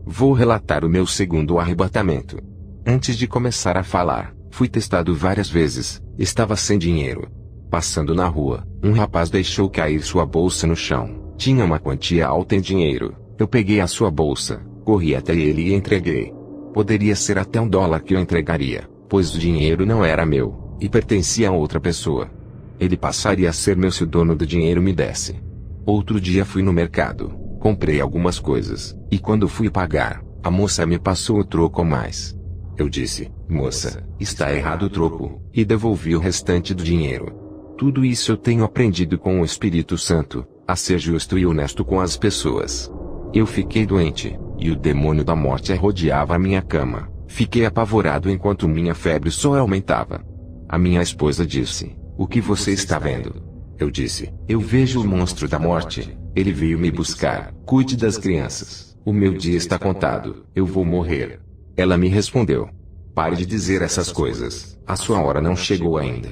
Vou relatar o meu segundo arrebatamento. Antes de começar a falar, fui testado várias vezes, estava sem dinheiro. Passando na rua, um rapaz deixou cair sua bolsa no chão. Tinha uma quantia alta em dinheiro. Eu peguei a sua bolsa, corri até ele e entreguei. Poderia ser até $1 que eu entregaria, pois o dinheiro não era meu, e pertencia a outra pessoa. Ele passaria a ser meu se o dono do dinheiro me desse. Outro dia fui no mercado, comprei algumas coisas, e quando fui pagar, a moça me passou o troco a mais. Eu disse, moça, está errado o troco, e devolvi o restante do dinheiro. Tudo isso eu tenho aprendido com o Espírito Santo, a ser justo e honesto com as pessoas. Eu fiquei doente, e o demônio da morte rodeava a minha cama. Fiquei apavorado enquanto minha febre só aumentava. A minha esposa disse, o que você está vendo? Eu disse, eu vejo o monstro da morte, ele veio me buscar, cuide das crianças, o meu dia está contado, eu vou morrer. Ela me respondeu, pare de dizer essas coisas, a sua hora não chegou ainda.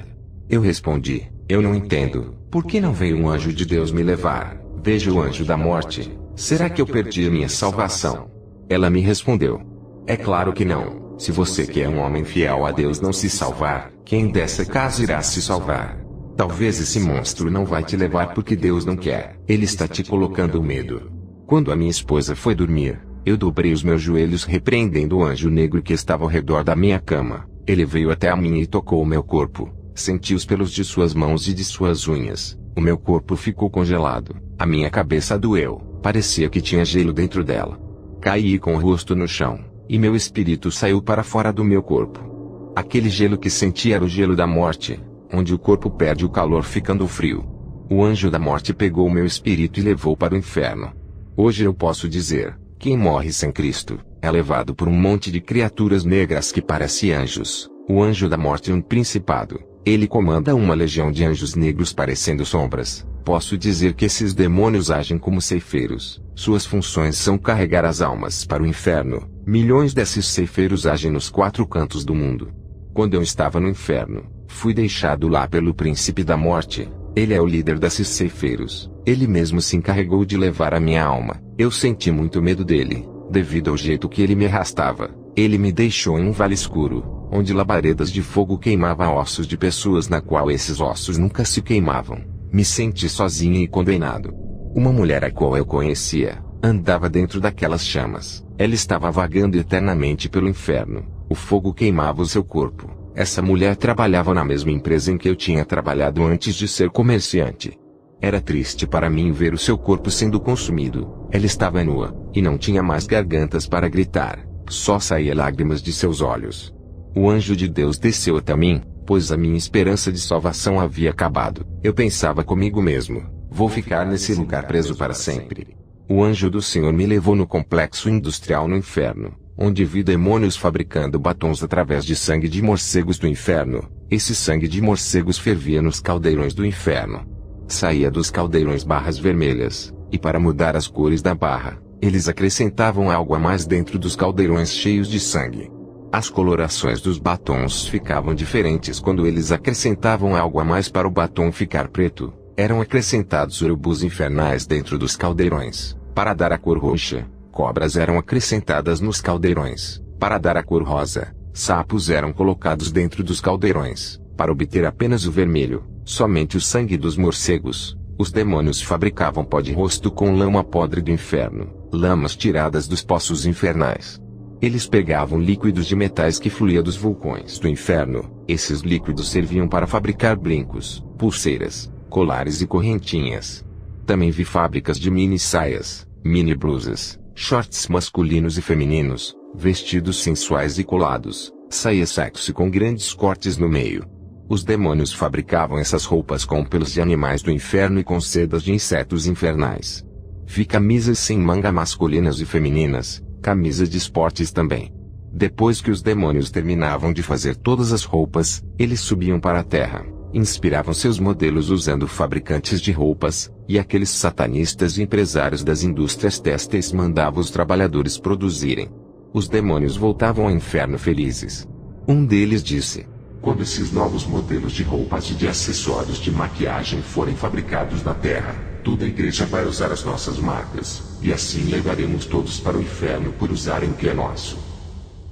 Eu respondi, eu não entendo, por que não veio um anjo de Deus me levar? Veja o anjo da morte, será que eu perdi a minha salvação? Ela me respondeu, é claro que não, se você que é um homem fiel a Deus não se salvar, quem dessa casa irá se salvar? Talvez esse monstro não vai te levar porque Deus não quer, ele está te colocando medo. Quando a minha esposa foi dormir, eu dobrei os meus joelhos repreendendo o anjo negro que estava ao redor da minha cama. Ele veio até a mim e tocou o meu corpo. Senti os pelos de suas mãos e de suas unhas. O meu corpo ficou congelado. A minha cabeça doeu. Parecia que tinha gelo dentro dela. Caí com o rosto no chão, e meu espírito saiu para fora do meu corpo. Aquele gelo que senti era o gelo da morte, onde o corpo perde o calor ficando frio. O anjo da morte pegou o meu espírito e levou para o inferno. Hoje eu posso dizer, quem morre sem Cristo, é levado por um monte de criaturas negras que parecem anjos. O anjo da morte é um principado. Ele comanda uma legião de anjos negros parecendo sombras. Posso dizer que esses demônios agem como ceifeiros. Suas funções são carregar as almas para o inferno. Milhões desses ceifeiros agem nos 4 cantos do mundo. Quando eu estava no inferno, fui deixado lá pelo príncipe da morte. Ele é o líder desses ceifeiros. Ele mesmo se encarregou de levar a minha alma. Eu senti muito medo dele, devido ao jeito que ele me arrastava. Ele me deixou em um vale escuro, onde labaredas de fogo queimavam ossos de pessoas na qual esses ossos nunca se queimavam. Me senti sozinho e condenado. Uma mulher a qual eu conhecia, andava dentro daquelas chamas. Ela estava vagando eternamente pelo inferno. O fogo queimava o seu corpo. Essa mulher trabalhava na mesma empresa em que eu tinha trabalhado antes de ser comerciante. Era triste para mim ver o seu corpo sendo consumido. Ela estava nua, e não tinha mais gargantas para gritar. Só saía lágrimas de seus olhos. O anjo de Deus desceu até mim, pois a minha esperança de salvação havia acabado. Eu pensava comigo mesmo, vou ficar nesse lugar preso para sempre. O anjo do Senhor me levou no complexo industrial no inferno, onde vi demônios fabricando batons através de sangue de morcegos do inferno. Esse sangue de morcegos fervia nos caldeirões do inferno. Saía dos caldeirões barras vermelhas, e para mudar as cores da barra, eles acrescentavam algo a mais dentro dos caldeirões cheios de sangue. As colorações dos batons ficavam diferentes quando eles acrescentavam algo a mais para o batom ficar preto. Eram acrescentados urubus infernais dentro dos caldeirões, para dar a cor roxa. Cobras eram acrescentadas nos caldeirões, para dar a cor rosa. Sapos eram colocados dentro dos caldeirões, para obter apenas o vermelho, somente o sangue dos morcegos. Os demônios fabricavam pó de rosto com lama podre do inferno, lamas tiradas dos poços infernais. Eles pegavam líquidos de metais que fluía dos vulcões do inferno. Esses líquidos serviam para fabricar brincos, pulseiras, colares e correntinhas. Também vi fábricas de mini saias, mini blusas, shorts masculinos e femininos, vestidos sensuais e colados, saia sexy com grandes cortes no meio. Os demônios fabricavam essas roupas com pelos de animais do inferno e com sedas de insetos infernais. Vi camisas sem manga masculinas e femininas, camisas de esportes também. Depois que os demônios terminavam de fazer todas as roupas, eles subiam para a terra, inspiravam seus modelos usando fabricantes de roupas, e aqueles satanistas e empresários das indústrias têxteis mandavam os trabalhadores produzirem. Os demônios voltavam ao inferno felizes. Um deles disse: quando esses novos modelos de roupas e de acessórios de maquiagem forem fabricados na Terra, toda a igreja vai usar as nossas marcas, e assim levaremos todos para o inferno por usarem o que é nosso.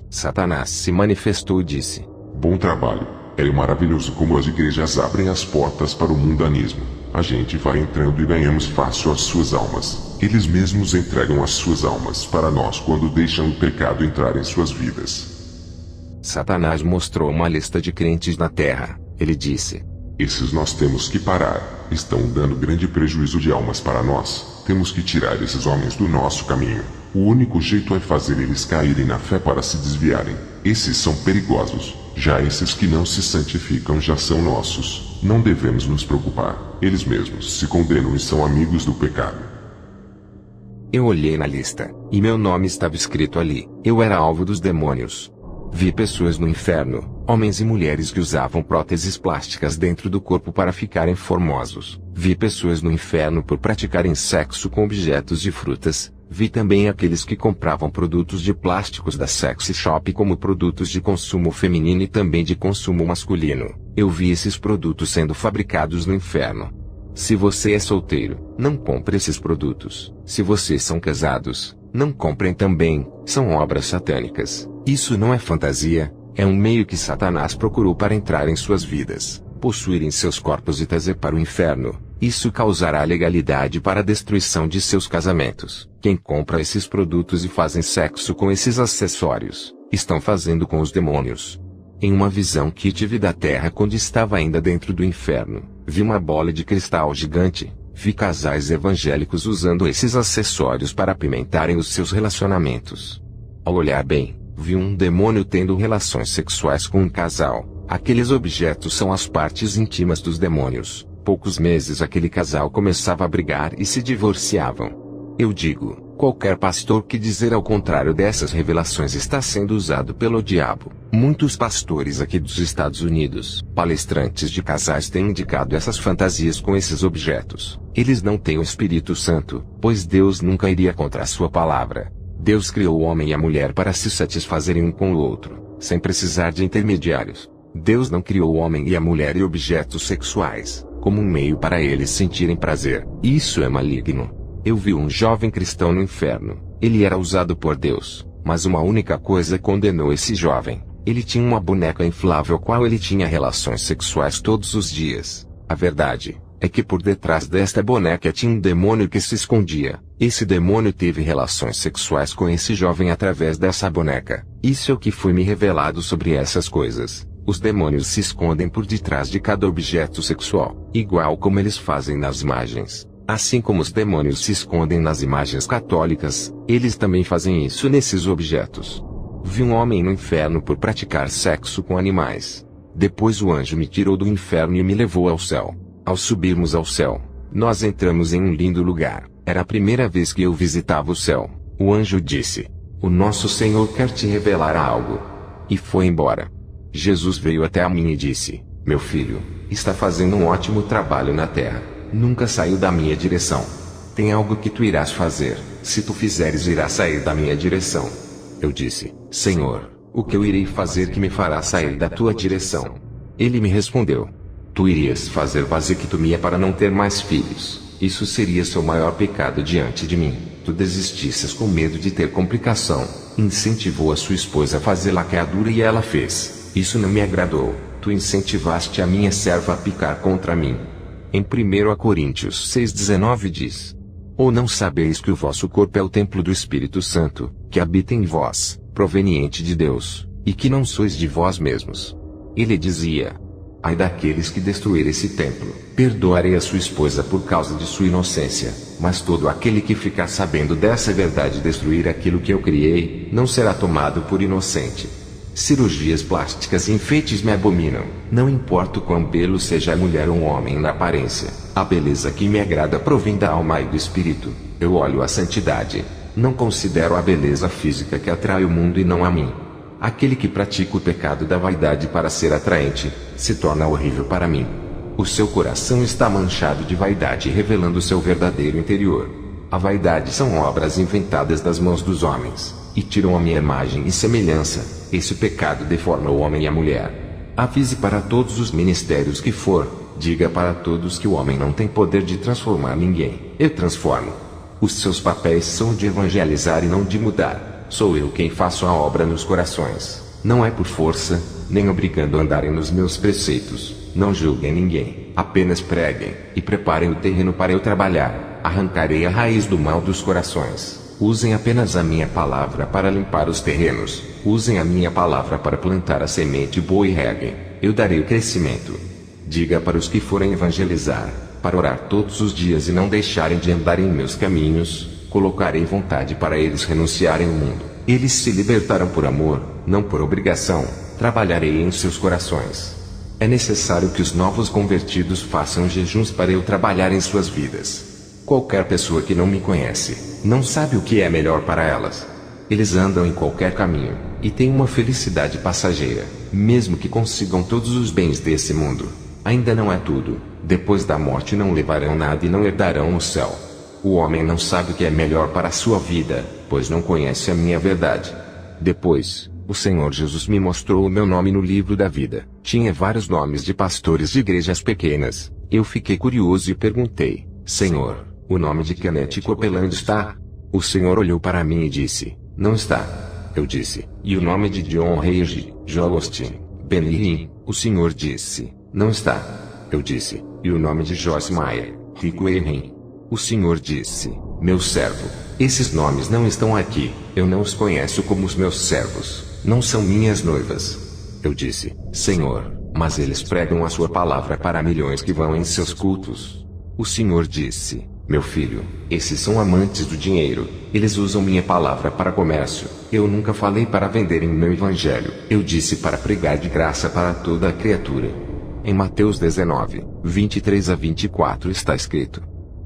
Satanás se manifestou e disse: Bom trabalho. É maravilhoso como as igrejas abrem as portas para o mundanismo. A gente vai entrando e ganhamos fácil as suas almas. Eles mesmos entregam as suas almas para nós quando deixam o pecado entrar em suas vidas. Satanás mostrou uma lista de crentes na terra. Ele disse: Esses nós temos que parar. Estão dando grande prejuízo de almas para nós. Temos que tirar esses homens do nosso caminho. O único jeito é fazer eles caírem na fé para se desviarem. Esses são perigosos. Já esses que não se santificam já são nossos. Não devemos nos preocupar. Eles mesmos se condenam e são amigos do pecado. Eu olhei na lista, e meu nome estava escrito ali. Eu era alvo dos demônios. Vi pessoas no inferno, homens e mulheres que usavam próteses plásticas dentro do corpo para ficarem formosos. Vi pessoas no inferno por praticarem sexo com objetos de frutas. Vi também aqueles que compravam produtos de plásticos da sexy shop como produtos de consumo feminino e também de consumo masculino. Eu vi esses produtos sendo fabricados no inferno. Se você é solteiro, não compre esses produtos. Se vocês são casados, não comprem também. São obras satânicas. Isso não é fantasia, é um meio que Satanás procurou para entrar em suas vidas, possuírem seus corpos e trazer para o inferno. Isso causará legalidade para a destruição de seus casamentos. Quem compra esses produtos e fazem sexo com esses acessórios, estão fazendo com os demônios. Em uma visão que tive da terra quando estava ainda dentro do inferno, vi uma bola de cristal gigante. Vi casais evangélicos usando esses acessórios para apimentarem os seus relacionamentos. Ao olhar bem, vi um demônio tendo relações sexuais com um casal. Aqueles objetos são as partes íntimas dos demônios. Poucos meses aquele casal começava a brigar e se divorciavam. Eu digo, qualquer pastor que dizer ao contrário dessas revelações está sendo usado pelo diabo. Muitos pastores aqui dos Estados Unidos, palestrantes de casais têm indicado essas fantasias com esses objetos. Eles não têm o Espírito Santo, pois Deus nunca iria contra a sua palavra. Deus criou o homem e a mulher para se satisfazerem um com o outro, sem precisar de intermediários. Deus não criou o homem e a mulher e objetos sexuais, como um meio para eles sentirem prazer. Isso é maligno. Eu vi um jovem cristão no inferno. Ele era usado por Deus, mas uma única coisa condenou esse jovem. Ele tinha uma boneca inflável qual ele tinha relações sexuais todos os dias. A verdade é que por detrás desta boneca tinha um demônio que se escondia. Esse demônio teve relações sexuais com esse jovem através dessa boneca. Isso é o que foi me revelado sobre essas coisas. Os demônios se escondem por detrás de cada objeto sexual, igual como eles fazem nas imagens. Assim como os demônios se escondem nas imagens católicas, eles também fazem isso nesses objetos. Vi um homem no inferno por praticar sexo com animais. Depois o anjo me tirou do inferno e me levou ao céu. Ao subirmos ao céu, nós entramos em um lindo lugar. Era a primeira vez que eu visitava o céu. O anjo disse: "O nosso Senhor quer te revelar algo." E foi embora. Jesus veio até a mim e disse: "Meu filho, está fazendo um ótimo trabalho na terra. Nunca saiu da minha direção. Tem algo que tu irás fazer. Se tu fizeres, irás sair da minha direção." Eu disse: "Senhor, o que eu irei fazer que me fará sair da tua direção?" Ele me respondeu: "Tu irias fazer vasectomia para não ter mais filhos. Isso seria seu maior pecado diante de mim. Tu desistisses com medo de ter complicação. Incentivou a sua esposa a fazer laqueadura e ela fez. Isso não me agradou. Tu incentivaste a minha serva a picar contra mim." Em 1 Coríntios 6,19 diz: "Ou não sabeis que o vosso corpo é o templo do Espírito Santo, que habita em vós, proveniente de Deus, e que não sois de vós mesmos?" Ele dizia: "Ai daqueles que destruírem esse templo, perdoarei a sua esposa por causa de sua inocência, mas todo aquele que ficar sabendo dessa verdade e destruir aquilo que eu criei, não será tomado por inocente." Cirurgias plásticas e enfeites me abominam. Não importa o quão belo seja a mulher ou um homem na aparência, a beleza que me agrada provém da alma e do espírito. Eu olho a santidade. Não considero a beleza física que atrai o mundo e não a mim. Aquele que pratica o pecado da vaidade para ser atraente, se torna horrível para mim. O seu coração está manchado de vaidade revelando seu verdadeiro interior. A vaidade são obras inventadas das mãos dos homens, e tiram a minha imagem e semelhança. Esse pecado deforma o homem e a mulher. Avise para todos os ministérios que for, diga para todos que o homem não tem poder de transformar ninguém. Eu transformo. Os seus papéis são de evangelizar e não de mudar. Sou eu quem faço a obra nos corações. Não é por força, nem obrigando a andarem nos meus preceitos. Não julguem ninguém, apenas preguem, e preparem o terreno para eu trabalhar. Arrancarei a raiz do mal dos corações. Usem apenas a minha palavra para limpar os terrenos. Usem a minha palavra para plantar a semente boa e reguem. Eu darei o crescimento. Diga para os que forem evangelizar, para orar todos os dias e não deixarem de andar em meus caminhos, colocarei vontade para eles renunciarem ao mundo. Eles se libertarão por amor, não por obrigação. Trabalharei em seus corações. É necessário que os novos convertidos façam jejuns para eu trabalhar em suas vidas. Qualquer pessoa que não me conhece, não sabe o que é melhor para elas. Eles andam em qualquer caminho, e têm uma felicidade passageira, mesmo que consigam todos os bens desse mundo. Ainda não é tudo. Depois da morte não levarão nada e não herdarão o céu. O homem não sabe o que é melhor para a sua vida, pois não conhece a minha verdade. Depois, o Senhor Jesus me mostrou o meu nome no livro da vida. Tinha vários nomes de pastores de igrejas pequenas. Eu fiquei curioso e perguntei: Senhor, o nome de Kenneth Copeland está? O Senhor olhou para mim e disse: não está. Eu disse: e o nome de John Hagee, Joel Osteen, Benny Hinn? O Senhor disse: não está. Eu disse: e o nome de Joyce Meyer, Rick Warren? O Senhor disse: meu servo, esses nomes não estão aqui. Eu não os conheço como os meus servos. Não são minhas noivas. Eu disse: Senhor, mas eles pregam a sua palavra para milhões que vão em seus cultos. O Senhor disse: meu filho, esses são amantes do dinheiro. Eles usam minha palavra para comércio. Eu nunca falei para venderem meu evangelho. Eu disse para pregar de graça para toda a criatura. Em Mateus 19, 23 a 24 está escrito: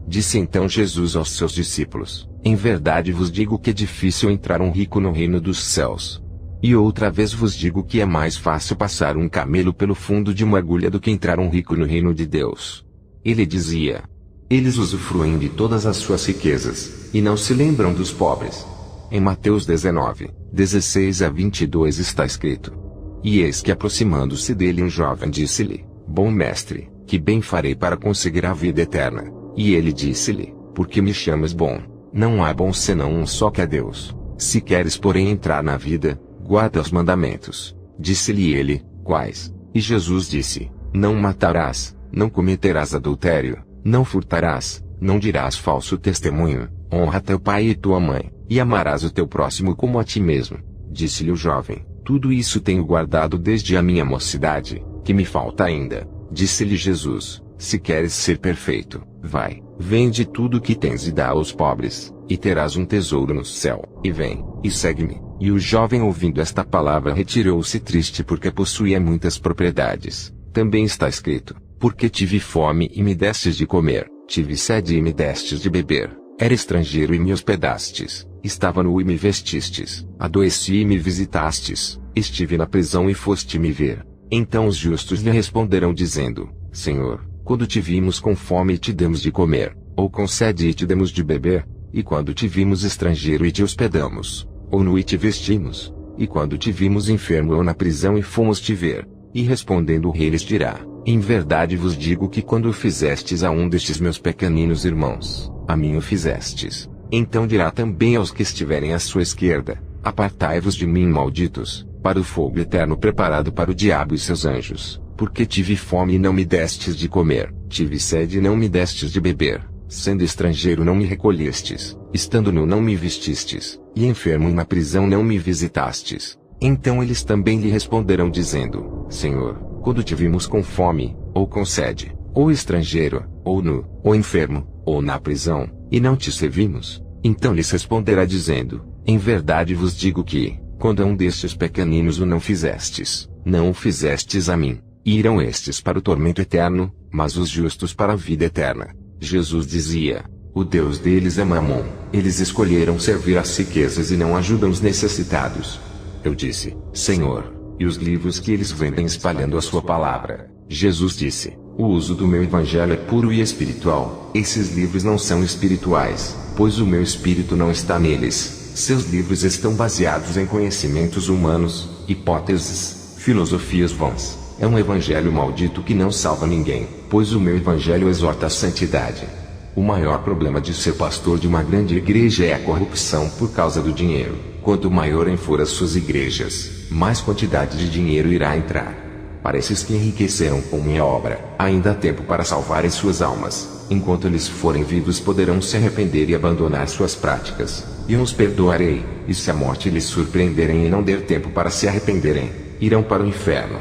disse então Jesus aos seus discípulos: em verdade vos digo que é difícil entrar um rico no reino dos céus. E outra vez vos digo que é mais fácil passar um camelo pelo fundo de uma agulha do que entrar um rico no reino de Deus. Ele dizia: eles usufruem de todas as suas riquezas, e não se lembram dos pobres. Em Mateus 19, 16 a 22 está escrito: e eis que aproximando-se dele um jovem disse-lhe: bom mestre, que bem farei para conseguir a vida eterna? E ele disse-lhe: por que me chamas bom? Não há bom senão um só, que é Deus. Se queres porém entrar na vida, guarda os mandamentos. Disse-lhe ele: quais? E Jesus disse: não matarás, não cometerás adultério, não furtarás, não dirás falso testemunho, honra teu pai e tua mãe, e amarás o teu próximo como a ti mesmo. Disse-lhe o jovem: tudo isso tenho guardado desde a minha mocidade. Que me falta ainda? Disse-lhe Jesus: se queres ser perfeito, vai, vende tudo o que tens e dá aos pobres, e terás um tesouro no céu. E vem, e segue-me. E o jovem, ouvindo esta palavra, retirou-se triste porque possuía muitas propriedades. Também está escrito: porque tive fome e me destes de comer, tive sede e me destes de beber, era estrangeiro e me hospedastes, estava nu e me vestistes, adoeci e me visitastes, estive na prisão e foste me ver. Então os justos lhe responderão dizendo: Senhor, quando te vimos com fome e te demos de comer, ou com sede e te demos de beber? E quando te vimos estrangeiro e te hospedamos, ou nu e te vestimos? E quando te vimos enfermo ou na prisão e fomos te ver? E respondendo o rei lhes dirá: em verdade vos digo que quando o fizestes a um destes meus pequeninos irmãos, a mim o fizestes. Então dirá também aos que estiverem à sua esquerda: apartai-vos de mim, malditos, para o fogo eterno preparado para o diabo e seus anjos. Porque tive fome e não me destes de comer, tive sede e não me destes de beber, sendo estrangeiro não me recolhestes, estando nu não me vestistes, e enfermo e na prisão não me visitastes. Então eles também lhe responderão dizendo: Senhor, quando te vimos com fome, ou com sede, ou estrangeiro, ou nu, ou enfermo, ou na prisão, e não te servimos? Então lhes responderá dizendo: em verdade vos digo que, quando a um destes pequeninos o não fizestes, não o fizestes a mim. E irão estes para o tormento eterno, mas os justos para a vida eterna. Jesus dizia: o Deus deles é Mamon. Eles escolheram servir às riquezas e não ajudam os necessitados. Eu disse: Senhor, e os livros que eles vendem espalhando a sua palavra? Jesus disse: o uso do meu evangelho é puro e espiritual. Esses livros não são espirituais, pois o meu espírito não está neles. Seus livros estão baseados em conhecimentos humanos, hipóteses, filosofias vãs. é um evangelho maldito que não salva ninguém, pois o meu evangelho exorta a santidade. O maior problema de ser pastor de uma grande igreja é a corrupção por causa do dinheiro. Quanto maior for as suas igrejas, mais quantidade de dinheiro irá entrar. Para esses que enriqueceram com minha obra, ainda há tempo para salvarem suas almas. Enquanto eles forem vivos poderão se arrepender e abandonar suas práticas. E eu os perdoarei, e se a morte lhes surpreenderem e não der tempo para se arrependerem, irão para o inferno.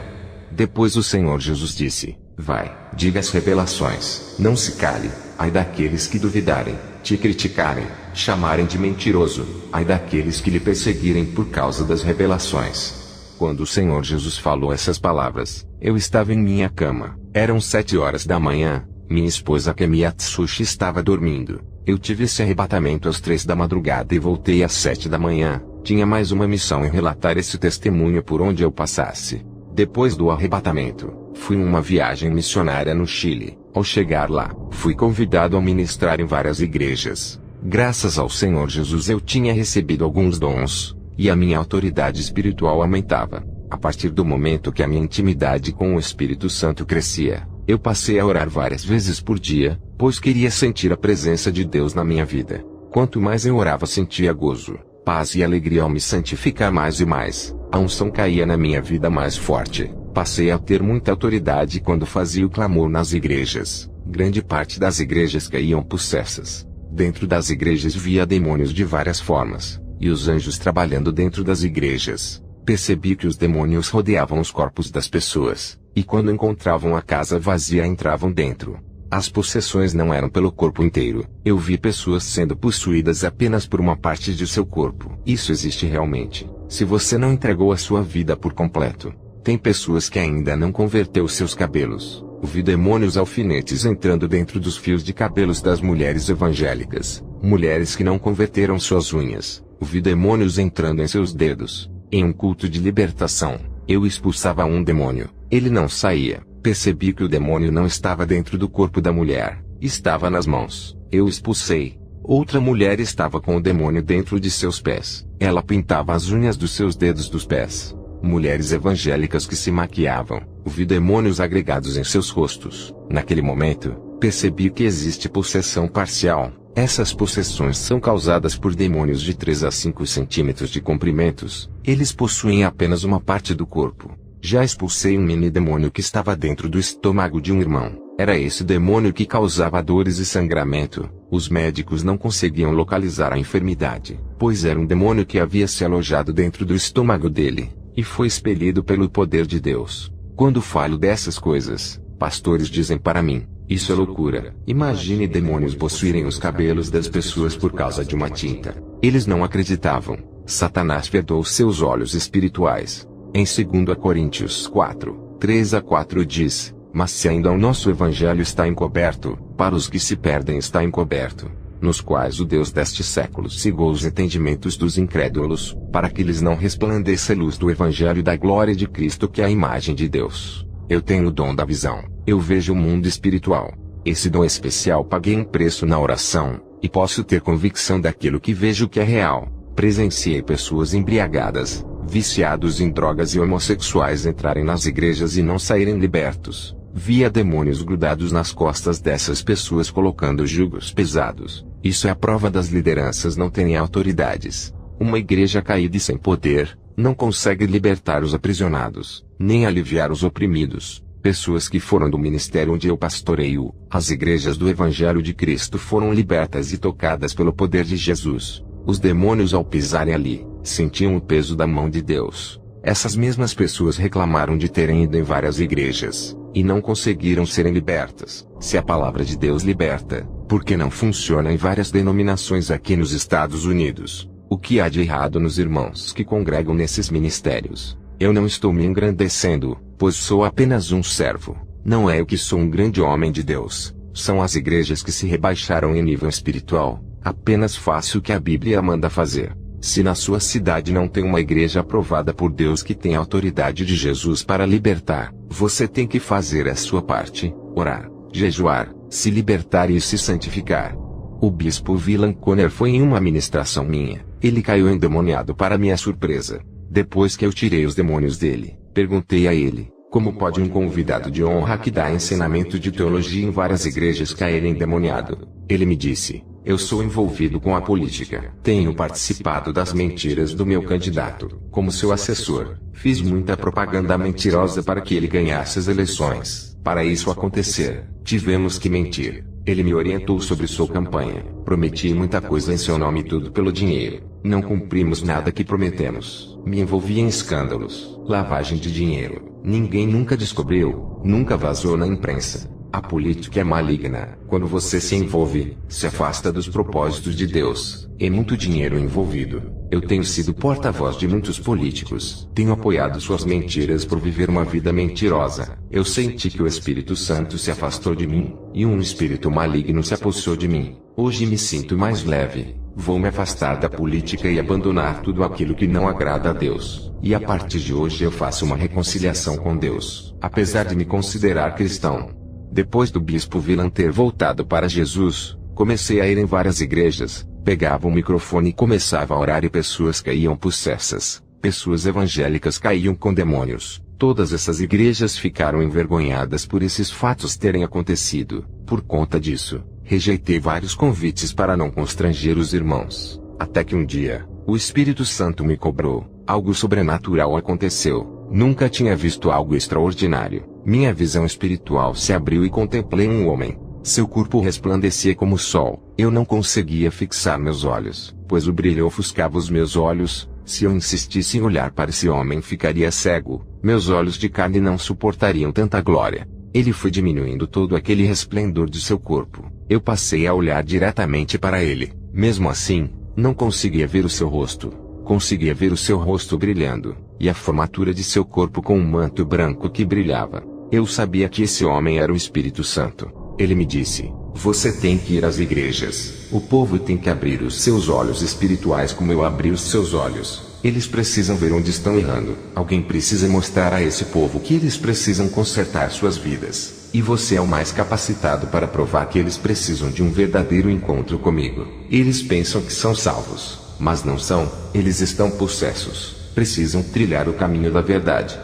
Depois o Senhor Jesus disse: vai, diga as revelações, não se cale, ai daqueles que duvidarem, te criticarem, chamarem de mentiroso, ai daqueles que lhe perseguirem por causa das revelações. Quando o Senhor Jesus falou essas palavras, eu estava em minha cama, eram 7 horas da manhã, minha esposa Kemi Atsushi estava dormindo. Eu tive esse arrebatamento às 3 da madrugada e voltei às 7 da manhã, tinha mais uma missão em relatar esse testemunho por onde eu passasse. Depois do arrebatamento, fui em uma viagem missionária no Chile. Ao chegar lá, fui convidado a ministrar em várias igrejas. Graças ao Senhor Jesus eu tinha recebido alguns dons, e a minha autoridade espiritual aumentava. A partir do momento que a minha intimidade com o Espírito Santo crescia, eu passei a orar várias vezes por dia, pois queria sentir a presença de Deus na minha vida. Quanto mais eu orava sentia gozo, paz e alegria ao me santificar mais e mais. A unção caía na minha vida mais forte. Passei a ter muita autoridade quando fazia o clamor nas igrejas. Grande parte das igrejas caíam possessas. Dentro das igrejas via demônios de várias formas, e os anjos trabalhando dentro das igrejas. Percebi que os demônios rodeavam os corpos das pessoas, e quando encontravam a casa vazia entravam dentro. As possessões não eram pelo corpo inteiro. Eu vi pessoas sendo possuídas apenas por uma parte de seu corpo. Isso existe realmente. Se você não entregou a sua vida por completo. Tem pessoas que ainda não converteu seus cabelos. Vi demônios alfinetes entrando dentro dos fios de cabelos das mulheres evangélicas. Mulheres que não converteram suas unhas. Vi demônios entrando em seus dedos. Em um culto de libertação, eu expulsava um demônio. Ele não saía. Percebi que o demônio não estava dentro do corpo da mulher. Estava nas mãos. Eu expulsei. Outra mulher estava com o demônio dentro de seus pés. Ela pintava as unhas dos seus dedos dos pés. Mulheres evangélicas que se maquiavam. Vi demônios agregados em seus rostos. Naquele momento, percebi que existe possessão parcial. Essas possessões são causadas por demônios de 3 a 5 centímetros de comprimentos. Eles possuem apenas uma parte do corpo. Já expulsei um mini demônio que estava dentro do estômago de um irmão. Era esse demônio que causava dores e sangramento. Os médicos não conseguiam localizar a enfermidade, pois era um demônio que havia se alojado dentro do estômago dele, e foi expelido pelo poder de Deus. Quando falo dessas coisas, pastores dizem para mim: isso é loucura. Imagine demônios possuírem os cabelos das pessoas por causa de uma tinta. Eles não acreditavam. Satanás vedou seus olhos espirituais. Em 2 Coríntios 4, 3 a 4 diz: mas se ainda o nosso evangelho está encoberto, para os que se perdem está encoberto, nos quais o Deus deste século cegou os entendimentos dos incrédulos, para que lhes não resplandeça a luz do evangelho da glória de Cristo, que é a imagem de Deus. Eu tenho o dom da visão. Eu vejo o mundo espiritual. Esse dom especial paguei um preço na oração, e posso ter convicção daquilo que vejo que é real. Presenciei pessoas embriagadas, viciados em drogas e homossexuais entrarem nas igrejas e não saírem libertos. Via demônios grudados nas costas dessas pessoas colocando jugos pesados. Isso é a prova das lideranças não terem autoridades. Uma igreja caída e sem poder, não consegue libertar os aprisionados, nem aliviar os oprimidos. Pessoas que foram do ministério onde eu pastoreio, as igrejas do Evangelho de Cristo foram libertas e tocadas pelo poder de Jesus. Os demônios ao pisarem ali, sentiam o peso da mão de Deus. Essas mesmas pessoas reclamaram de terem ido em várias igrejas, e não conseguiram serem libertas. Se a palavra de Deus liberta, por que não funciona em várias denominações aqui nos Estados Unidos? O que há de errado nos irmãos que congregam nesses ministérios? Eu não estou me engrandecendo, pois sou apenas um servo. Não é eu que sou um grande homem de Deus. São as igrejas que se rebaixaram em nível espiritual. Apenas faça o que a Bíblia manda fazer. Se na sua cidade não tem uma igreja aprovada por Deus que tem a autoridade de Jesus para libertar, você tem que fazer a sua parte, orar, jejuar, se libertar e se santificar. O bispo Willan Conner foi em uma ministração minha. Ele caiu endemoniado para minha surpresa. Depois que eu tirei os demônios dele, perguntei a ele: Como pode um convidado de honra que dá ensinamento de teologia em várias igrejas cair endemoniado? Ele me disse: eu sou envolvido com a política. Tenho participado das mentiras do meu candidato. Como seu assessor, fiz muita propaganda mentirosa para que ele ganhasse as eleições. Para isso acontecer, tivemos que mentir. Ele me orientou sobre sua campanha. Prometi muita coisa em seu nome e tudo pelo dinheiro. Não cumprimos nada que prometemos. Me envolvi em escândalos, lavagem de dinheiro. Ninguém nunca descobriu, nunca vazou na imprensa. A política é maligna. Quando você se envolve, se afasta dos propósitos de Deus. É muito dinheiro envolvido. Eu tenho sido porta-voz de muitos políticos. Tenho apoiado suas mentiras por viver uma vida mentirosa. Eu senti que o Espírito Santo se afastou de mim, e um espírito maligno se apossou de mim. Hoje me sinto mais leve. Vou me afastar da política e abandonar tudo aquilo que não agrada a Deus. E a partir de hoje eu faço uma reconciliação com Deus, apesar de me considerar cristão. Depois do bispo Villan ter voltado para Jesus, comecei a ir em várias igrejas, pegava o microfone e começava a orar e pessoas caíam possessas, pessoas evangélicas caíam com demônios. Todas essas igrejas ficaram envergonhadas por esses fatos terem acontecido. Por conta disso, rejeitei vários convites para não constranger os irmãos. Até que um dia, o Espírito Santo me cobrou. Algo sobrenatural aconteceu. Nunca tinha visto algo extraordinário. Minha visão espiritual se abriu e contemplei um homem. Seu corpo resplandecia como o sol. Eu não conseguia fixar meus olhos, pois o brilho ofuscava os meus olhos. Se eu insistisse em olhar para esse homem, ficaria cego. Meus olhos de carne não suportariam tanta glória. Ele foi diminuindo todo aquele resplendor de seu corpo. Eu passei a olhar diretamente para ele. Mesmo assim, não conseguia ver o seu rosto. Conseguia ver o seu rosto brilhando, e a formatura de seu corpo com um manto branco que brilhava. Eu sabia que esse homem era o Espírito Santo. Ele me disse: você tem que ir às igrejas. O povo tem que abrir os seus olhos espirituais como eu abri os seus olhos. Eles precisam ver onde estão errando. Alguém precisa mostrar a esse povo que eles precisam consertar suas vidas. E você é o mais capacitado para provar que eles precisam de um verdadeiro encontro comigo. Eles pensam que são salvos, mas não são. Eles estão possessos. Precisam trilhar o caminho da verdade.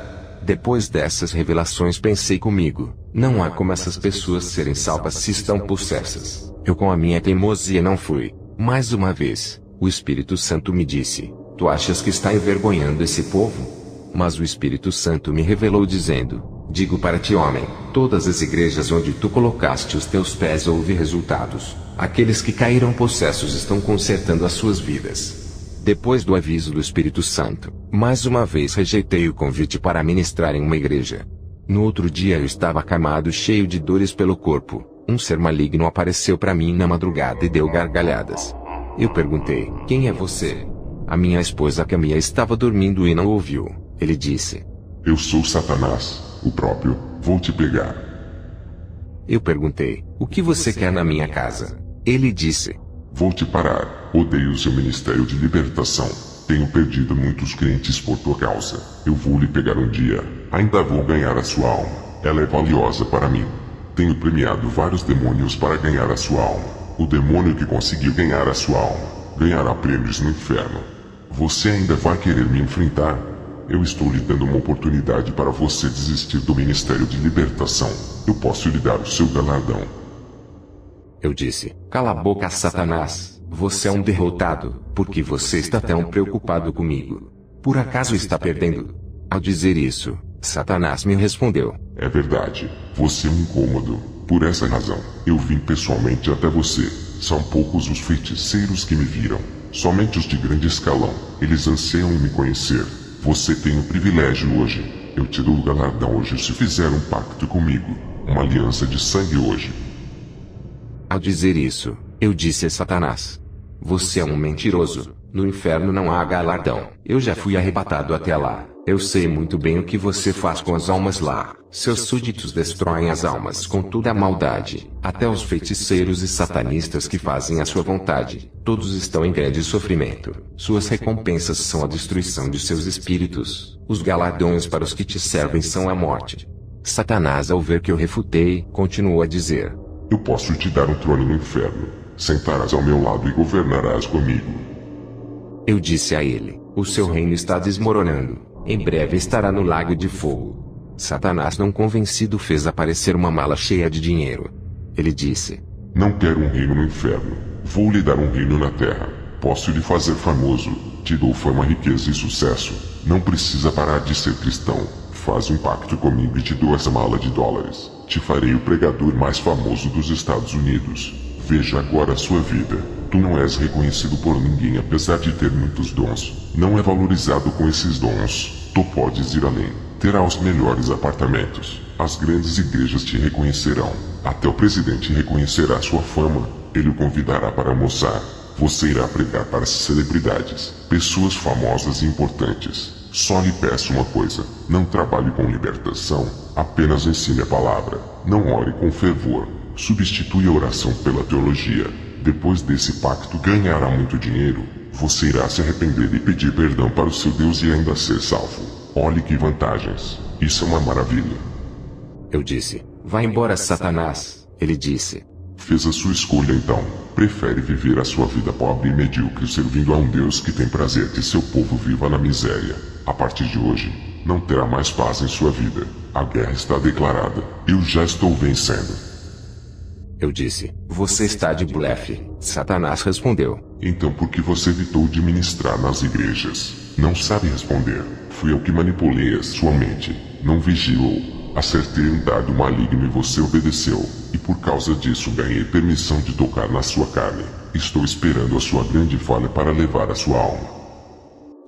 Depois dessas revelações pensei comigo: não há como essas pessoas serem salvas se estão possessas. Eu com a minha teimosia não fui. Mais uma vez, o Espírito Santo me disse: tu achas que está envergonhando esse povo? Mas o Espírito Santo me revelou dizendo: digo para ti, homem, todas as igrejas onde tu colocaste os teus pés houve resultados. Aqueles que caíram possessos estão consertando as suas vidas. Depois do aviso do Espírito Santo, mais uma vez rejeitei o convite para ministrar em uma igreja. No outro dia eu estava acamado, cheio de dores pelo corpo. Um ser maligno apareceu para mim na madrugada e deu gargalhadas. Eu perguntei: quem é você? A minha esposa Camila estava dormindo e não ouviu. Ele disse: eu sou Satanás, o próprio, vou te pegar. Eu perguntei: o que você quer na minha casa? Ele disse: vou te parar. Odeio seu ministério de libertação. Tenho perdido muitos crentes por tua causa. Eu vou lhe pegar um dia. Ainda vou ganhar a sua alma. Ela é valiosa para mim. Tenho premiado vários demônios para ganhar a sua alma. O demônio que conseguiu ganhar a sua alma ganhará prêmios no inferno. Você ainda vai querer me enfrentar? Eu estou lhe dando uma oportunidade para você desistir do ministério de libertação. Eu posso lhe dar o seu galardão. Eu disse: cala a boca, Satanás. Você é um derrotado, porque você está tão preocupado comigo. Por acaso está perdendo? Ao dizer isso, Satanás me respondeu: é verdade, você é um incômodo. Por essa razão, eu vim pessoalmente até você. São poucos os feiticeiros que me viram, somente os de grande escalão. Eles anseiam em me conhecer. Você tem um privilégio hoje. Eu te dou o galardão hoje se fizer um pacto comigo, uma aliança de sangue hoje. Ao dizer isso, eu disse a Satanás: você é um mentiroso. No inferno não há galardão. Eu já fui arrebatado até lá. Eu sei muito bem o que você faz com as almas lá. Seus súditos destroem as almas com toda a maldade. Até os feiticeiros e satanistas que fazem a sua vontade. Todos estão em grande sofrimento. Suas recompensas são a destruição de seus espíritos. Os galardões para os que te servem são a morte. Satanás, ao ver que eu refutei, continuou a dizer: eu posso te dar um trono no inferno. Sentarás ao meu lado e governarás comigo. Eu disse a ele: o seu reino está desmoronando. Em breve estará no lago de fogo. Satanás, não convencido, fez aparecer uma mala cheia de dinheiro. Ele disse: Não quero um reino no inferno. Vou lhe dar um reino na terra. Posso lhe fazer famoso. Te dou fama, riqueza e sucesso. Não precisa parar de ser cristão. Faz um pacto comigo e te dou essa mala de dólares. Te farei o pregador mais famoso dos Estados Unidos. Veja agora a sua vida. Tu não és reconhecido por ninguém apesar de ter muitos dons. Não é valorizado com esses dons. Tu podes ir além. Terá os melhores apartamentos. As grandes igrejas te reconhecerão. Até o presidente reconhecerá sua fama. Ele o convidará para almoçar. Você irá pregar para as celebridades, pessoas famosas e importantes. Só lhe peço uma coisa: não trabalhe com libertação, apenas ensine a palavra. Não ore com fervor. Substitui a oração pela teologia. Depois desse pacto ganhará muito dinheiro. Você irá se arrepender e pedir perdão para o seu Deus e ainda ser salvo. Olhe que vantagens. Isso é uma maravilha. Eu disse: Vá embora, Satanás. Ele disse: Fez a sua escolha então. Prefere viver a sua vida pobre e medíocre servindo a um Deus que tem prazer que seu povo viva na miséria. A partir de hoje, não terá mais paz em sua vida. A guerra está declarada. Eu já estou vencendo. Eu disse: Você está de blefe. Satanás respondeu: Então por que você evitou de ministrar nas igrejas? Não sabe responder. Fui eu que manipulei a sua mente. Não vigilou. Acertei um dardo maligno e você obedeceu. E por causa disso ganhei permissão de tocar na sua carne. Estou esperando a sua grande falha para levar a sua alma.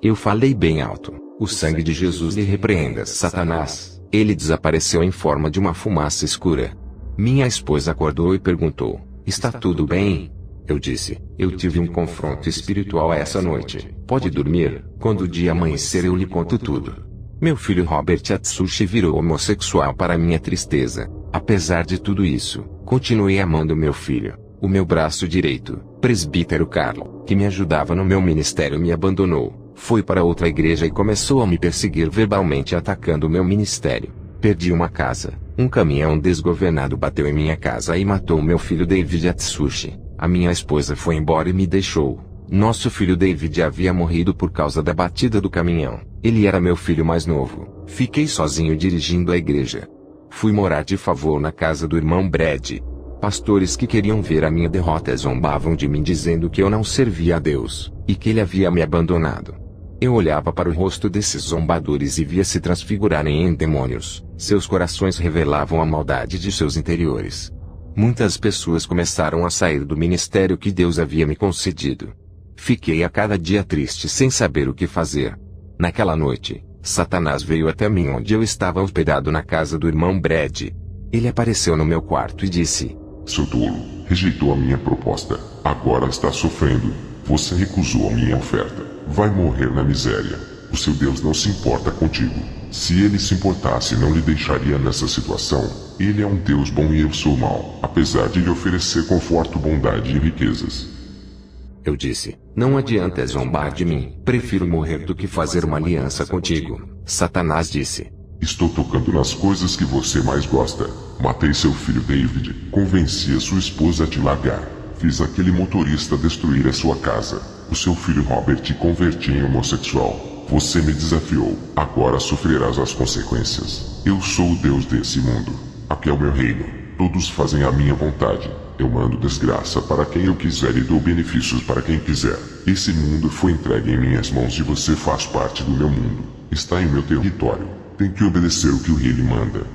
Eu falei bem alto: O sangue de Jesus lhe repreenda, Satanás. Ele desapareceu em forma de uma fumaça escura. Minha esposa acordou e perguntou: Está tudo bem? Eu disse: Eu tive um confronto espiritual essa noite. Pode dormir, quando o dia amanhecer eu lhe conto tudo. Meu filho Robert Atsushi virou homossexual para minha tristeza. Apesar de tudo isso, continuei amando meu filho. O meu braço direito, presbítero Carlo, que me ajudava no meu ministério, me abandonou. Foi para outra igreja e começou a me perseguir verbalmente, atacando o meu ministério. Perdi uma casa. Um caminhão desgovernado bateu em minha casa e matou meu filho David Atsushi. A minha esposa foi embora e me deixou. Nosso filho David havia morrido por causa da batida do caminhão. Ele era meu filho mais novo. Fiquei sozinho dirigindo a igreja. Fui morar de favor na casa do irmão Brad. Pastores que queriam ver a minha derrota zombavam de mim, dizendo que eu não servia a Deus, e que ele havia me abandonado. Eu olhava para o rosto desses zombadores e via se transfigurarem em demônios. Seus corações revelavam a maldade de seus interiores. Muitas pessoas começaram a sair do ministério que Deus havia me concedido. Fiquei a cada dia triste sem saber o que fazer. Naquela noite, Satanás veio até mim onde eu estava hospedado na casa do irmão Brad. Ele apareceu no meu quarto e disse: Seu tolo, rejeitou a minha proposta. Agora está sofrendo. Você recusou a minha oferta. Vai morrer na miséria. O seu Deus não se importa contigo. Se ele se importasse, não lhe deixaria nessa situação. Ele é um Deus bom e eu sou mau, apesar de lhe oferecer conforto, bondade e riquezas. Eu disse: Não adianta zombar de mim. Prefiro morrer do que fazer uma aliança contigo. Satanás disse: Estou tocando nas coisas que você mais gosta. Matei seu filho David. Convenci a sua esposa a te largar. Fiz aquele motorista destruir a sua casa. O seu filho Robert te converti em homossexual. Você me desafiou. Agora sofrerás as consequências. Eu sou o Deus desse mundo. Aqui é o meu reino. Todos fazem a minha vontade. Eu mando desgraça para quem eu quiser e dou benefícios para quem quiser. Esse mundo foi entregue em minhas mãos e você faz parte do meu mundo. Está em meu território. Tem que obedecer o que o rei lhe manda.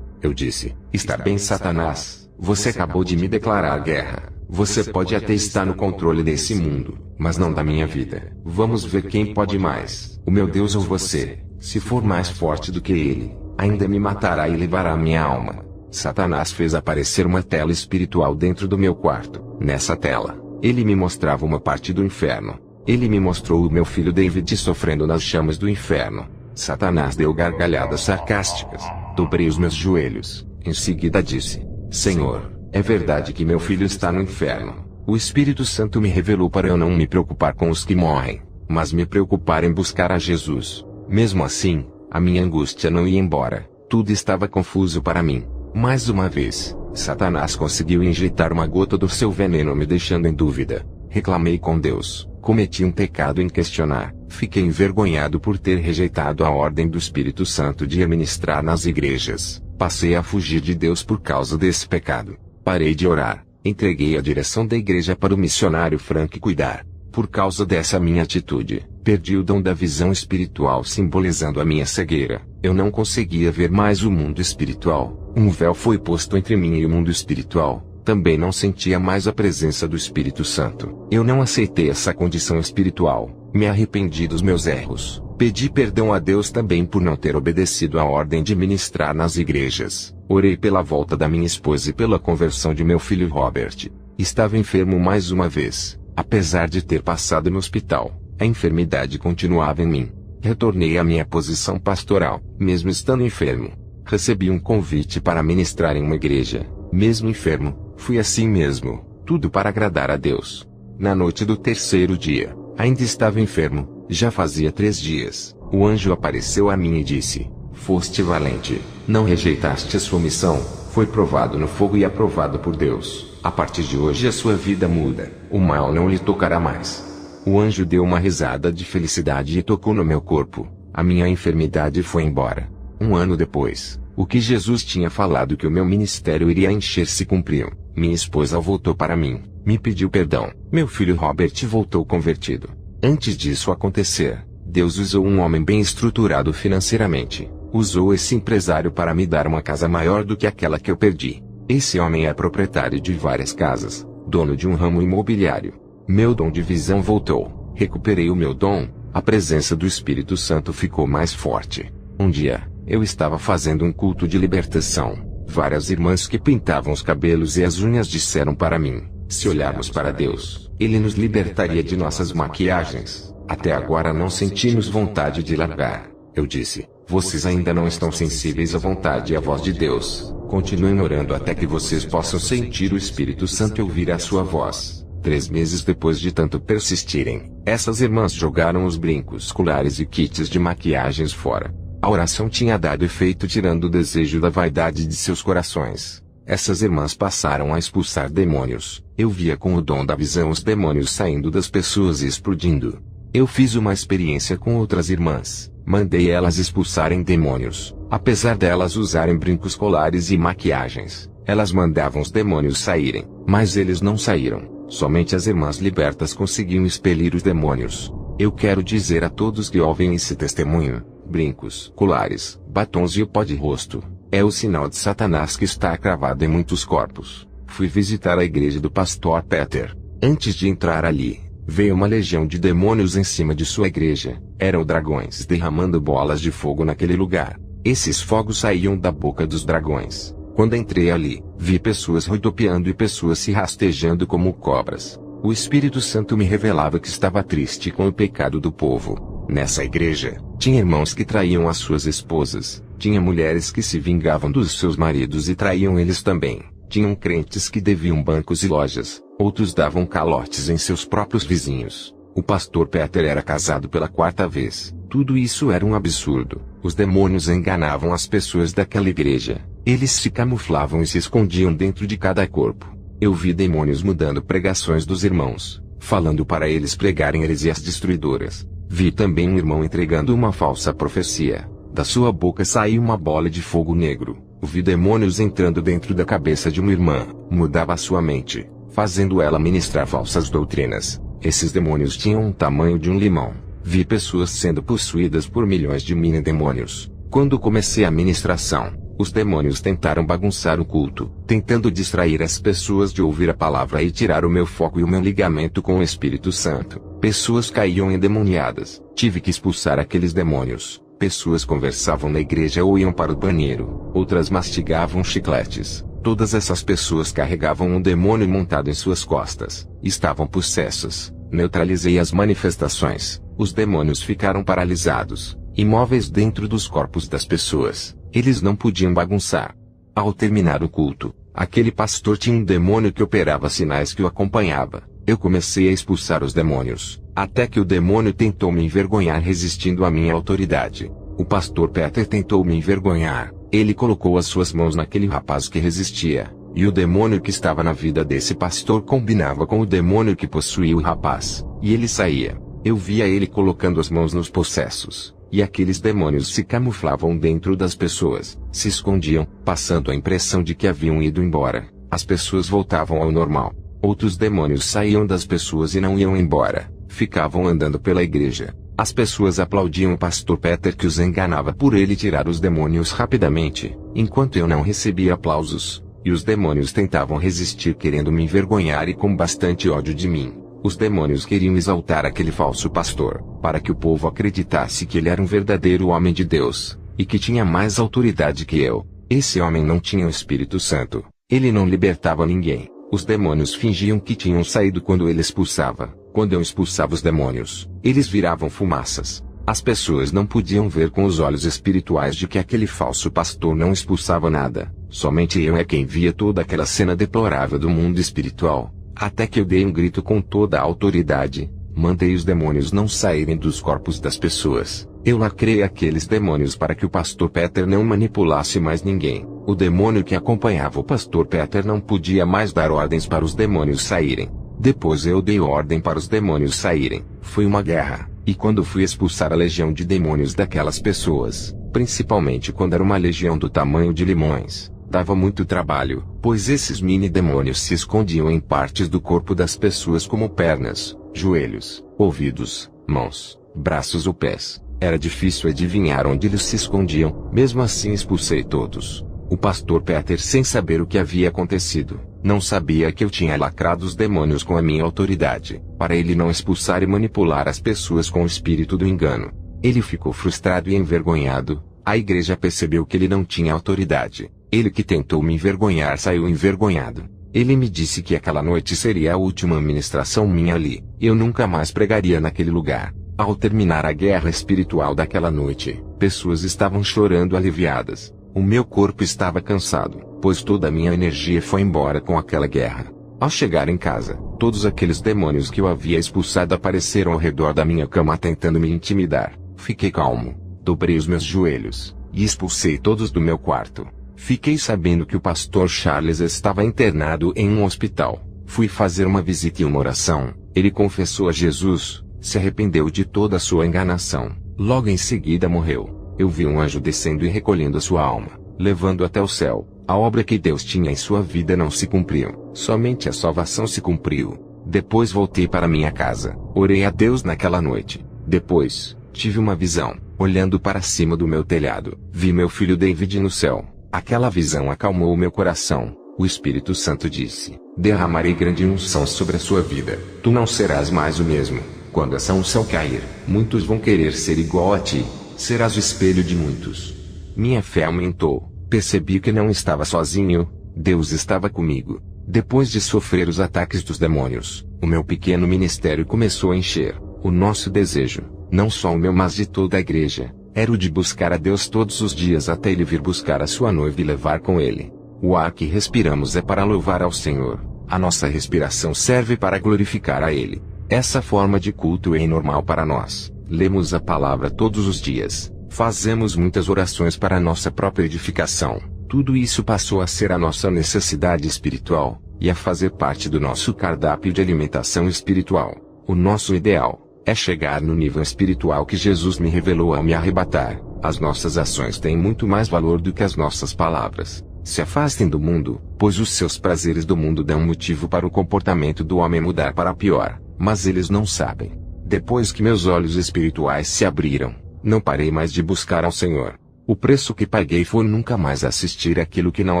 Eu disse: Está bem, Satanás. Você acabou de me declarar guerra. Você pode até estar no controle desse mundo, mas não da minha vida. Vamos ver quem pode mais, o meu Deus ou você. Se for mais forte do que ele, ainda me matará e levará minha alma. Satanás fez aparecer uma tela espiritual dentro do meu quarto. Nessa tela, ele me mostrava uma parte do inferno. Ele me mostrou o meu filho David sofrendo nas chamas do inferno. Satanás deu gargalhadas sarcásticas. Dobrei os meus joelhos. Em seguida disse: Senhor, é verdade que meu filho está no inferno. O Espírito Santo me revelou para eu não me preocupar com os que morrem, mas me preocupar em buscar a Jesus. Mesmo assim, a minha angústia não ia embora. Tudo estava confuso para mim. Mais uma vez, Satanás conseguiu injetar uma gota do seu veneno, me deixando em dúvida. Reclamei com Deus. Cometi um pecado em questionar. Fiquei envergonhado por ter rejeitado a ordem do Espírito Santo de ir ministrar nas igrejas. Passei a fugir de Deus por causa desse pecado. Parei de orar. Entreguei a direção da igreja para o missionário Frank cuidar. Por causa dessa minha atitude, perdi o dom da visão espiritual, simbolizando a minha cegueira. Eu não conseguia ver mais o mundo espiritual. Um véu foi posto entre mim e o mundo espiritual. Também não sentia mais a presença do Espírito Santo. Eu não aceitei essa condição espiritual. Me arrependi dos meus erros. Pedi perdão a Deus também por não ter obedecido à ordem de ministrar nas igrejas. Orei pela volta da minha esposa e pela conversão de meu filho Robert. Estava enfermo mais uma vez. Apesar de ter passado no hospital, a enfermidade continuava em mim. Retornei à minha posição pastoral, mesmo estando enfermo. Recebi um convite para ministrar em uma igreja. Mesmo enfermo, fui assim mesmo, tudo para agradar a Deus. Na noite do terceiro dia, ainda estava enfermo, já fazia 3 dias. O anjo apareceu a mim e disse: "Foste valente, não rejeitaste a sua missão, foi provado no fogo e aprovado por Deus. A partir de hoje a sua vida muda, o mal não lhe tocará mais." O anjo deu uma risada de felicidade e tocou no meu corpo. A minha enfermidade foi embora. 1 ano depois, o que Jesus tinha falado que o meu ministério iria encher se cumpriu. Minha esposa voltou para mim, me pediu perdão. Meu filho Robert voltou convertido. Antes disso acontecer, Deus usou um homem bem estruturado financeiramente. Usou esse empresário para me dar uma casa maior do que aquela que eu perdi. Esse homem é proprietário de várias casas, dono de um ramo imobiliário. Meu dom de visão voltou. Recuperei o meu dom. A presença do Espírito Santo ficou mais forte. Um dia, eu estava fazendo um culto de libertação. Várias irmãs que pintavam os cabelos e as unhas disseram para mim: "Se olharmos para Deus, Ele nos libertaria de nossas maquiagens. Até agora não sentimos vontade de largar." Eu disse: "Vocês ainda não estão sensíveis à vontade e à voz de Deus. Continuem orando até que vocês possam sentir o Espírito Santo e ouvir a sua voz." 3 meses depois de tanto persistirem, essas irmãs jogaram os brincos, colares e kits de maquiagens fora. A oração tinha dado efeito, tirando o desejo da vaidade de seus corações. Essas irmãs passaram a expulsar demônios. Eu via com o dom da visão os demônios saindo das pessoas e explodindo. Eu fiz uma experiência com outras irmãs. Mandei elas expulsarem demônios. Apesar delas usarem brincos, colares e maquiagens, elas mandavam os demônios saírem, mas eles não saíram. Somente as irmãs libertas conseguiam expelir os demônios. Eu quero dizer a todos que ouvem esse testemunho: brincos, colares, batons e o pó de rosto é o sinal de Satanás que está cravado em muitos corpos. Fui visitar a igreja do pastor Peter. Antes de entrar ali, veio uma legião de demônios em cima de sua igreja. Eram dragões derramando bolas de fogo naquele lugar. Esses fogos saíam da boca dos dragões. Quando entrei ali, vi pessoas rodopiando e pessoas se rastejando como cobras. O Espírito Santo me revelava que estava triste com o pecado do povo. Nessa igreja, tinha irmãos que traíam as suas esposas, tinha mulheres que se vingavam dos seus maridos e traíam eles também, tinham crentes que deviam bancos e lojas, outros davam calotes em seus próprios vizinhos. O pastor Peter era casado pela 4ª vez. Tudo isso era um absurdo. Os demônios enganavam as pessoas daquela igreja. Eles se camuflavam e se escondiam dentro de cada corpo. Eu vi demônios mudando pregações dos irmãos, falando para eles pregarem heresias destruidoras. Vi também um irmão entregando uma falsa profecia. Da sua boca saiu uma bola de fogo negro. Vi demônios entrando dentro da cabeça de uma irmã. Mudava a sua mente, fazendo ela ministrar falsas doutrinas. Esses demônios tinham o tamanho de um limão. Vi pessoas sendo possuídas por milhões de mini-demônios. Quando comecei a ministração, os demônios tentaram bagunçar o culto, tentando distrair as pessoas de ouvir a palavra e tirar o meu foco e o meu ligamento com o Espírito Santo. Pessoas caíam endemoniadas. Tive que expulsar aqueles demônios. Pessoas conversavam na igreja ou iam para o banheiro. Outras mastigavam chicletes. Todas essas pessoas carregavam um demônio montado em suas costas. Estavam possessas. Neutralizei as manifestações. Os demônios ficaram paralisados, imóveis dentro dos corpos das pessoas. Eles não podiam bagunçar. Ao terminar o culto, aquele pastor tinha um demônio que operava sinais que o acompanhava. Eu comecei a expulsar os demônios, até que o demônio tentou me envergonhar resistindo à minha autoridade. O pastor Peter tentou me envergonhar. Ele colocou as suas mãos naquele rapaz que resistia, e o demônio que estava na vida desse pastor combinava com o demônio que possuía o rapaz, e ele saía. Eu via ele colocando as mãos nos possessos, e aqueles demônios se camuflavam dentro das pessoas, se escondiam, passando a impressão de que haviam ido embora. As pessoas voltavam ao normal. Outros demônios saíam das pessoas e não iam embora, ficavam andando pela igreja. As pessoas aplaudiam o pastor Peter que os enganava por ele tirar os demônios rapidamente, enquanto eu não recebia aplausos, e os demônios tentavam resistir querendo me envergonhar e com bastante ódio de mim. Os demônios queriam exaltar aquele falso pastor, para que o povo acreditasse que ele era um verdadeiro homem de Deus, e que tinha mais autoridade que eu. Esse homem não tinha o Espírito Santo, ele não libertava ninguém. Os demônios fingiam que tinham saído quando ele expulsava. Quando eu expulsava os demônios, eles viravam fumaças. As pessoas não podiam ver com os olhos espirituais de que aquele falso pastor não expulsava nada. Somente eu é quem via toda aquela cena deplorável do mundo espiritual. Até que eu dei um grito com toda a autoridade, mandei os demônios não saírem dos corpos das pessoas. Eu lacrei aqueles demônios para que o pastor Peter não manipulasse mais ninguém. O demônio que acompanhava o pastor Peter não podia mais dar ordens para os demônios saírem. Depois eu dei ordem para os demônios saírem. Foi uma guerra, e quando fui expulsar a legião de demônios daquelas pessoas, principalmente quando era uma legião do tamanho de limões, dava muito trabalho, pois esses mini-demônios se escondiam em partes do corpo das pessoas como pernas, joelhos, ouvidos, mãos, braços ou pés. Era difícil adivinhar onde eles se escondiam, mesmo assim expulsei todos. O pastor Peter, sem saber o que havia acontecido, não sabia que eu tinha lacrado os demônios com a minha autoridade, para ele não expulsar e manipular as pessoas com o espírito do engano. Ele ficou frustrado e envergonhado. A igreja percebeu que ele não tinha autoridade. Ele que tentou me envergonhar saiu envergonhado. Ele me disse que aquela noite seria a última ministração minha ali. Eu nunca mais pregaria naquele lugar. Ao terminar a guerra espiritual daquela noite, pessoas estavam chorando aliviadas. O meu corpo estava cansado, pois toda a minha energia foi embora com aquela guerra. Ao chegar em casa, todos aqueles demônios que eu havia expulsado apareceram ao redor da minha cama tentando me intimidar. Fiquei calmo, dobrei os meus joelhos, e expulsei todos do meu quarto. Fiquei sabendo que o pastor Charles estava internado em um hospital. Fui fazer uma visita e uma oração. Ele confessou a Jesus, se arrependeu de toda a sua enganação. Logo em seguida morreu. Eu vi um anjo descendo e recolhendo a sua alma, levando até o céu. A obra que Deus tinha em sua vida não se cumpriu. Somente a salvação se cumpriu. Depois voltei para minha casa. Orei a Deus naquela noite. Depois, tive uma visão. Olhando para cima do meu telhado, vi meu filho David no céu. Aquela visão acalmou o meu coração. O Espírito Santo disse: derramarei grande unção sobre a sua vida. Tu não serás mais o mesmo. Quando essa unção cair, muitos vão querer ser igual a ti. Serás o espelho de muitos. Minha fé aumentou. Percebi que não estava sozinho. Deus estava comigo. Depois de sofrer os ataques dos demônios, o meu pequeno ministério começou a encher. O nosso desejo, não só o meu mas de toda a igreja, era o de buscar a Deus todos os dias até Ele vir buscar a sua noiva e levar com Ele. O ar que respiramos é para louvar ao Senhor. A nossa respiração serve para glorificar a Ele. Essa forma de culto é normal para nós. Lemos a palavra todos os dias. Fazemos muitas orações para a nossa própria edificação. Tudo isso passou a ser a nossa necessidade espiritual, e a fazer parte do nosso cardápio de alimentação espiritual. O nosso ideal é chegar no nível espiritual que Jesus me revelou ao me arrebatar. As nossas ações têm muito mais valor do que as nossas palavras. Se afastem do mundo, pois os seus prazeres do mundo dão motivo para o comportamento do homem mudar para pior, mas eles não sabem. Depois que meus olhos espirituais se abriram, não parei mais de buscar ao Senhor. O preço que paguei foi nunca mais assistir aquilo que não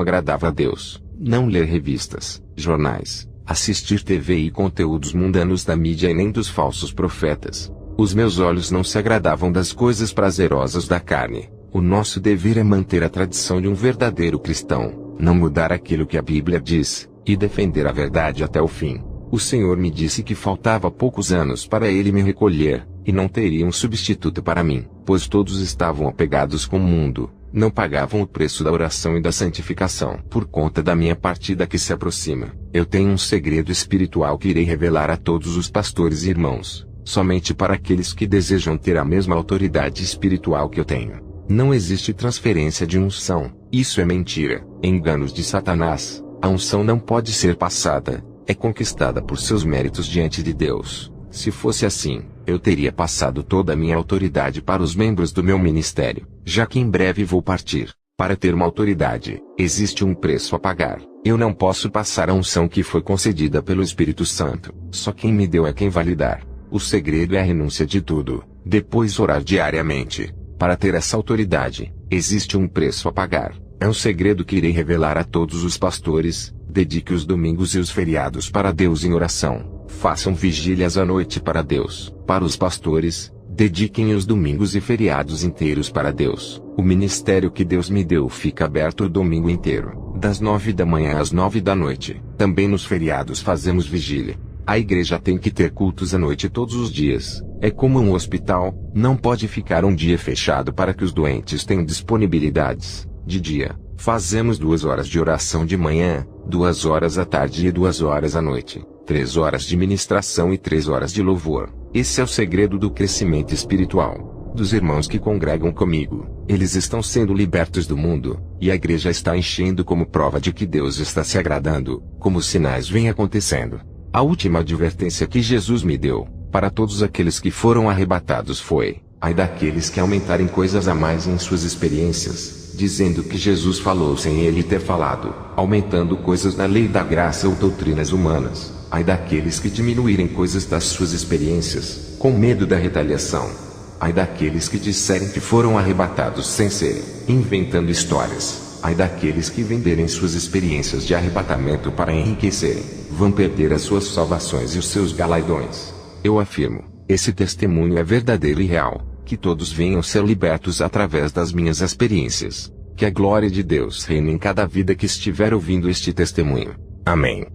agradava a Deus, não ler revistas, jornais, assistir TV e conteúdos mundanos da mídia e nem dos falsos profetas. Os meus olhos não se agradavam das coisas prazerosas da carne. O nosso dever é manter a tradição de um verdadeiro cristão, não mudar aquilo que a Bíblia diz, e defender a verdade até o fim. O Senhor me disse que faltava poucos anos para Ele me recolher, e não teria um substituto para mim, pois todos estavam apegados com o mundo, não pagavam o preço da oração e da santificação. Por conta da minha partida que se aproxima, eu tenho um segredo espiritual que irei revelar a todos os pastores e irmãos, somente para aqueles que desejam ter a mesma autoridade espiritual que eu tenho. Não existe transferência de unção, isso é mentira, enganos de Satanás. A unção não pode ser passada, é conquistada por seus méritos diante de Deus. Se fosse assim, eu teria passado toda a minha autoridade para os membros do meu ministério, já que em breve vou partir. Para ter uma autoridade, existe um preço a pagar. Eu não posso passar a unção que foi concedida pelo Espírito Santo. Só quem me deu é quem vai lhe dar. O segredo é a renúncia de tudo, depois orar diariamente. Para ter essa autoridade, existe um preço a pagar. É um segredo que irei revelar a todos os pastores. Dedique os domingos e os feriados para Deus em oração. Façam vigílias à noite para Deus. Para os pastores, dediquem os domingos e feriados inteiros para Deus. O ministério que Deus me deu fica aberto o domingo inteiro, das 9 da manhã às 9 da noite. Também nos feriados fazemos vigília. A igreja tem que ter cultos à noite todos os dias. É como um hospital, não pode ficar um dia fechado para que os doentes tenham disponibilidades. De dia, fazemos 2 horas de oração de manhã, 2 horas à tarde e 2 horas à noite. 3 horas de ministração e 3 horas de louvor. Esse é o segredo do crescimento espiritual dos irmãos que congregam comigo. Eles estão sendo libertos do mundo, e a igreja está enchendo como prova de que Deus está se agradando, como os sinais vêm acontecendo. A última advertência que Jesus me deu, para todos aqueles que foram arrebatados foi: ai daqueles que aumentarem coisas a mais em suas experiências, dizendo que Jesus falou sem ele ter falado, aumentando coisas na lei da graça ou doutrinas humanas. Ai daqueles que diminuírem coisas das suas experiências, com medo da retaliação. Ai daqueles que disserem que foram arrebatados sem serem, inventando histórias. Ai daqueles que venderem suas experiências de arrebatamento para enriquecerem, vão perder as suas salvações e os seus galardões. Eu afirmo, esse testemunho é verdadeiro e real, que todos venham ser libertos através das minhas experiências. Que a glória de Deus reine em cada vida que estiver ouvindo este testemunho. Amém.